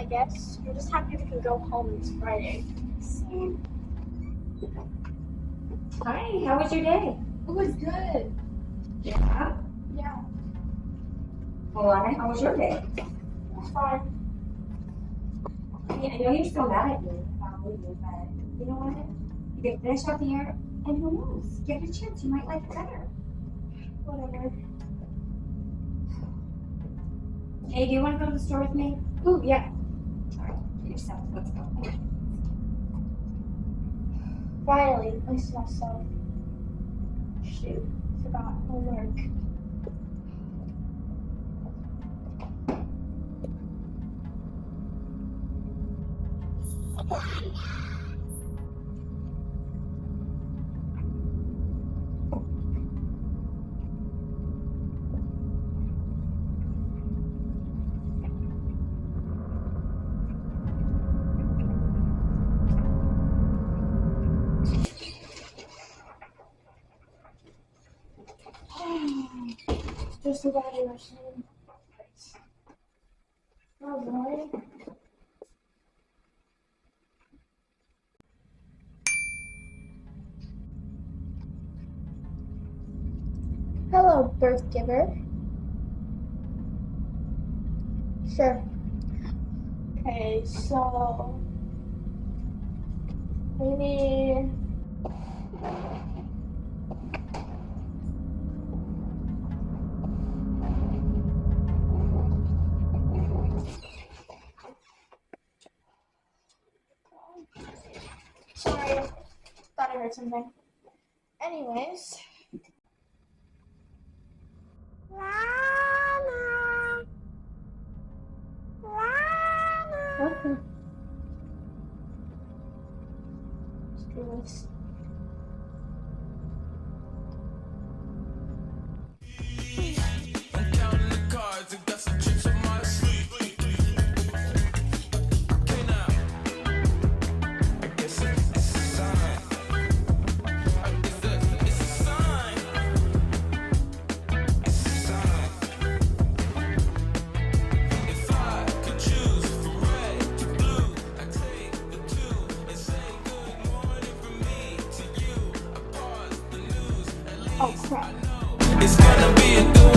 guess. I'm just happy we can go home this Friday. Same. Hi, how was your day? It was good. Yeah. Yeah, Well, Anna, how was your day? it was fine. I know you're still mad at me about leaving, but you know what? You can finish out the year, and who knows? Give it a chance. You might like it better. Whatever. Hey, do you want to go to the store with me? Ooh, yeah. All right, get yourself. Let's go. Finally, at least myself. Shoot, forgot homework. Just about your same place. Oh, boy. Hello, birth giver. Sure. Okay, so maybe sorry, thought I heard something. Anyways. Okay. Screw this. I'm counting the cards and got some tricks up my sleeve. Okay now. I guess it's a sign. I guess it's a sign. It's a sign. If I could choose from red to blue, I'd take the two and say good morning from me to you. I pause the news. At least Oh crap. it's gonna be a good